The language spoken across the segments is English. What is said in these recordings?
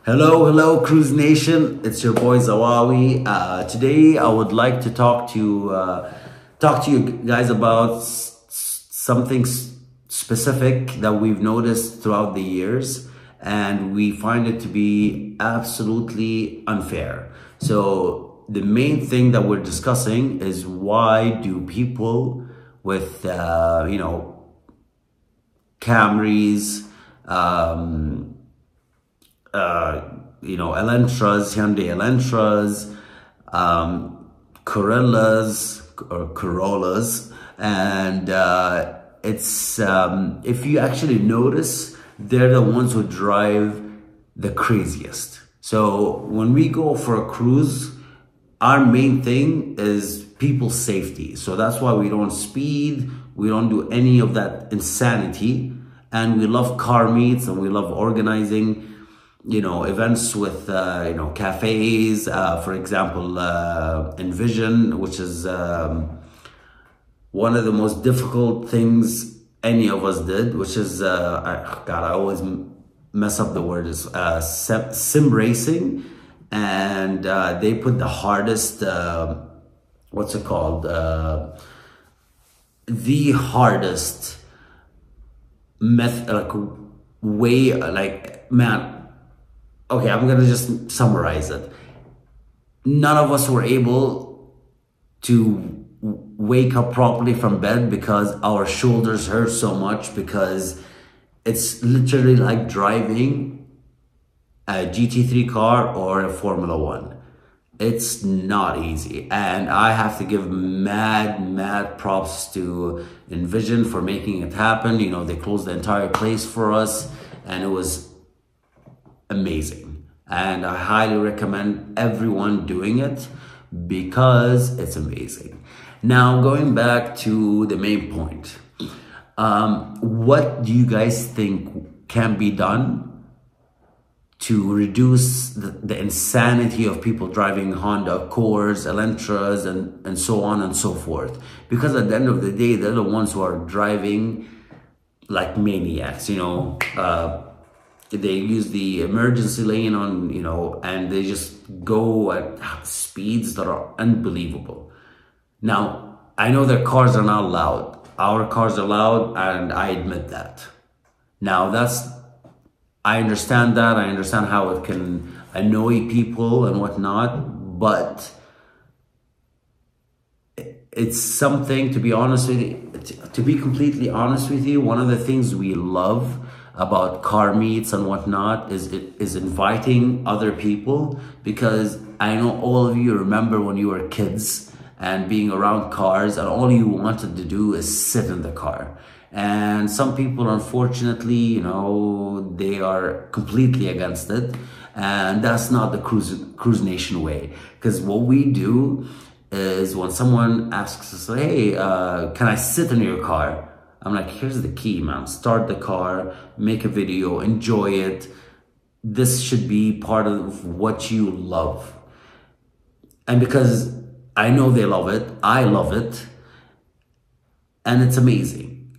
Hello, Cruise Nation. It's your boy Zawawi. Today, I would like to talk to you guys about something specific that we've noticed throughout the years, and we find it to be absolutely unfair. So the main thing that we're discussing is, why do people with Camrys, Elantras, Hyundai Elantras, Corollas, and if you actually notice, they're the ones who drive the craziest. So when we go for a cruise, our main thing is people's safety. So that's why we don't speed, we don't do any of that insanity, and we love car meets, and we love organizing events with cafes, for example, Envision, which is one of the most difficult things any of us did, which is I always mess up the word, is sim racing. And they put the hardest what's it called, the hardest okay, I'm gonna just summarize it. None of us were able to wake up properly from bed because our shoulders hurt so much, because it's literally like driving a GT3 car or a Formula One. It's not easy, and I have to give mad props to Envision for making it happen. They closed the entire place for us, and it was amazing, and I highly recommend everyone doing it because it's amazing. Now, going back to the main point, what do you guys think can be done to reduce the insanity of people driving Honda Accords, Elantras, and so on and so forth? Because at the end of the day, they're the ones who are driving like maniacs. They use the emergency lane and they just go at speeds that are unbelievable. Now, I know their cars are not loud. Our cars are loud, and I admit that. Now, I understand that. I understand how it can annoy people and whatnot, but it's something, to be honest with you, to be completely honest with you, one of the things we love about car meets and whatnot is inviting other people, because I know all of you remember when you were kids and being around cars, and all you wanted to do is sit in the car. And some people, unfortunately, they are completely against it, and that's not the Cruise Nation way. Because what we do is, when someone asks us, hey, can I sit in your car? I'm like, here's the key, man. Start the car, make a video, enjoy it. This should be part of what you love. And because I know they love it, I love it, and it's amazing.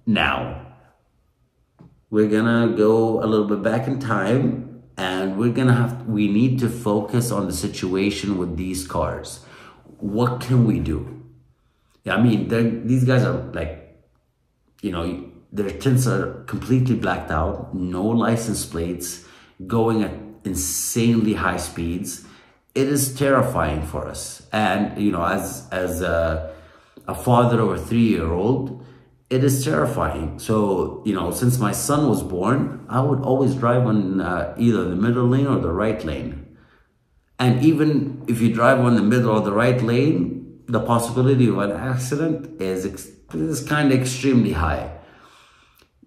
Now, we're gonna go a little bit back in time, and we need to focus on the situation with these cars. What can we do? I mean, these guys are like, their tints are completely blacked out, no license plates, going at insanely high speeds. It is terrifying for us. And, as a father of a 3-year-old, it is terrifying. So, since my son was born, I would always drive on either the middle lane or the right lane. And even if you drive on the middle or the right lane, the possibility of an accident is kind of extremely high.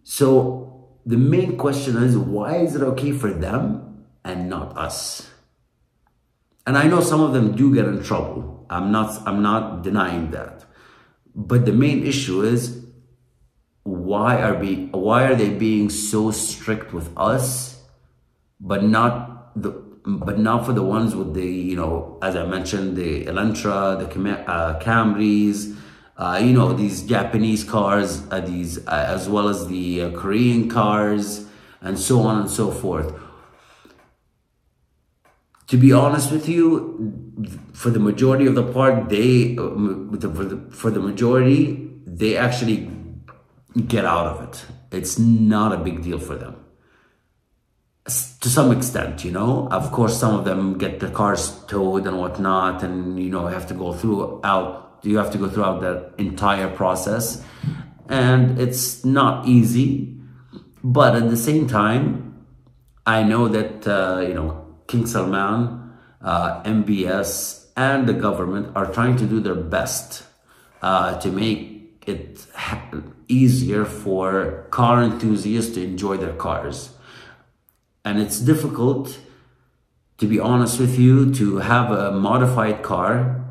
So the main question is, why is it okay for them and not us? And I know some of them do get in trouble. I'm not denying that. But the main issue is, why are they being so strict with us, but not for the ones with the, as I mentioned, the Elantra, the Camrys, these Japanese cars, as well as the Korean cars, and so on and so forth. To be honest with you, for the majority of the part, for the majority, they actually get out of it. It's not a big deal for them. To some extent, you know. Of course, some of them get their cars towed and whatnot, and you have to go throughout that entire process, and it's not easy. But at the same time, I know that King Salman, MBS, and the government are trying to do their best to make it easier for car enthusiasts to enjoy their cars. And it's difficult, to be honest with you, to have a modified car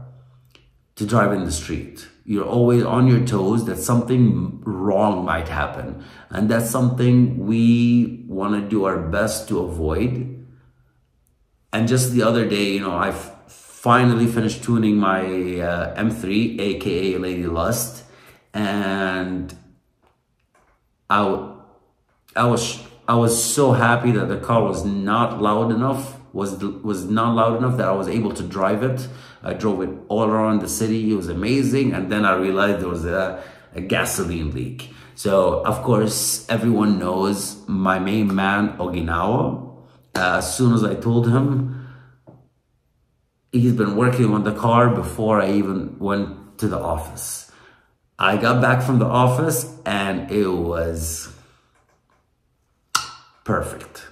to drive in the street. You're always on your toes that something wrong might happen. And that's something we want to do our best to avoid. And just the other day, I finally finished tuning my M3, aka Lady Lust, and I was so happy that the car was not loud enough, that I was able to drive it. I drove it all around the city. It was amazing. And then I realized there was a gasoline leak. So, of course, everyone knows my main man, Oginawa. As soon as I told him, he's been working on the car before I even went to the office. I got back from the office and it was perfect.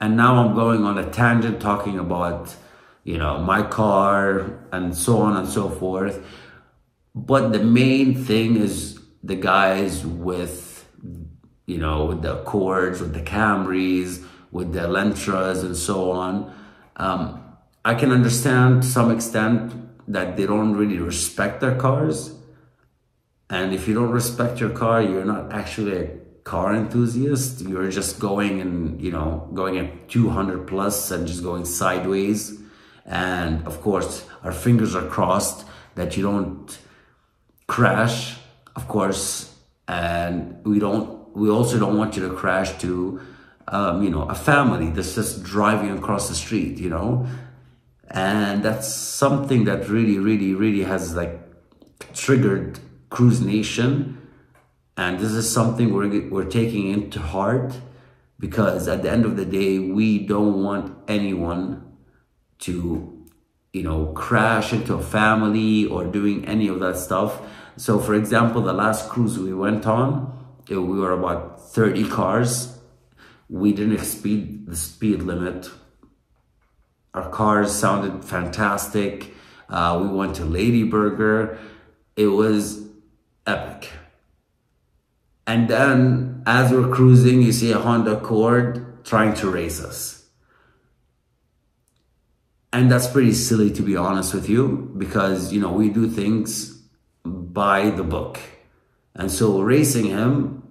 And now I'm going on a tangent talking about, my car and so on and so forth. But the main thing is the guys with, with the Accords, with the Camrys, with the Elantras and so on. I can understand to some extent that they don't really respect their cars. And if you don't respect your car, you're not actually a car enthusiast. You're just going and, going at 200 plus and just going sideways. And of course, our fingers are crossed that you don't crash, of course. And we also don't want you to crash to, a family that's just driving across the street, And that's something that really, really, really has triggered CrewZ Nation. And this is something we're taking into heart, because at the end of the day, we don't want anyone to, crash into a family or doing any of that stuff. So for example, the last cruise we went on, we were about 30 cars. We didn't exceed the speed limit. Our cars sounded fantastic. We went to Lady Burger. It was epic. And then as we're cruising, you see a Honda Accord trying to race us. And that's pretty silly, to be honest with you, because, we do things by the book. And so racing him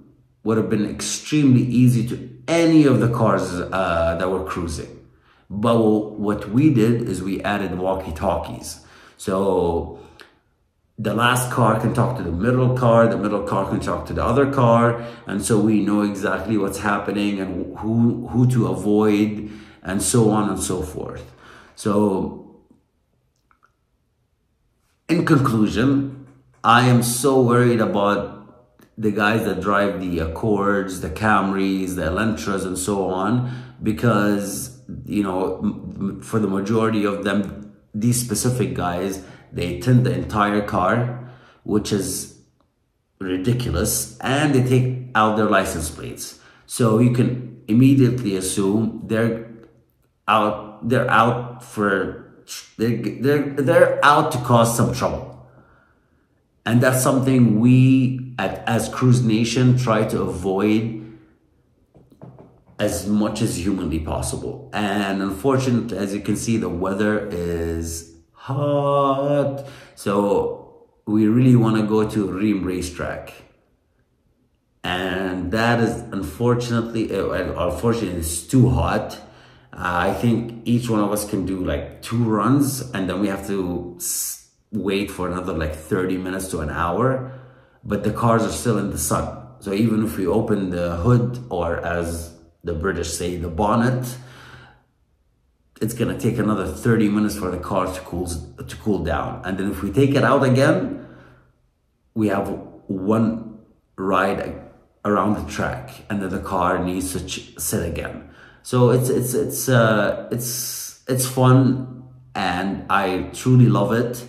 would have been extremely easy to any of the cars that were cruising. But what we did is we added walkie-talkies. So the last car can talk to the middle car can talk to the other car, and so we know exactly what's happening and who to avoid, and so on and so forth. So in conclusion, I am so worried about the guys that drive the Accords, the Camrys, the Elantras, and so on, because, for the majority of them, these specific guys, they tint the entire car, which is ridiculous, and they take out their license plates. So you can immediately assume they're out to cause some trouble. And that's something we as CrewZ Nation try to avoid as much as humanly possible. And unfortunately, as you can see, the weather is hot. So we really want to go to Ream racetrack. And that is unfortunately it's too hot. I think each one of us can do 2 runs, and then we have to wait for another 30 minutes to an hour. But the cars are still in the sun. So even if we open the hood, or as the British say, the bonnet, it's gonna take another 30 minutes for the car to cool down. And then if we take it out again, we have one ride around the track, and then the car needs to sit again. So it's fun, and I truly love it.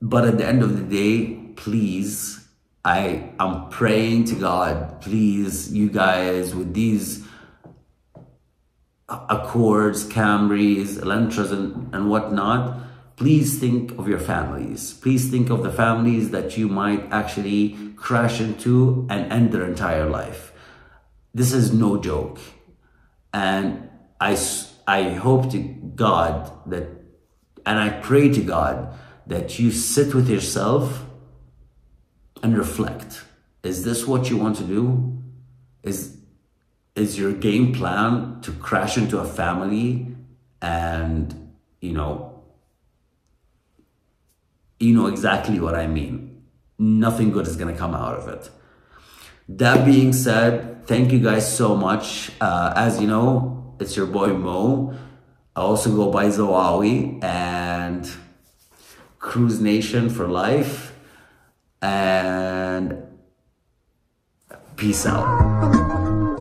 But at the end of the day, please, I'm praying to God, please, you guys with these Accords, Camrys, Elantras, and whatnot, please think of your families. Please think of the families that you might actually crash into and end their entire life. This is no joke. And I hope to God that, and I pray to God that you sit with yourself and reflect. Is this what you want to do? Is your game plan to crash into a family and, you know exactly what I mean. Nothing good is gonna come out of it. That being said, thank you guys so much. As you know, it's your boy Mo. I also go by Zawawi, and CrewZ Nation for life, and peace out.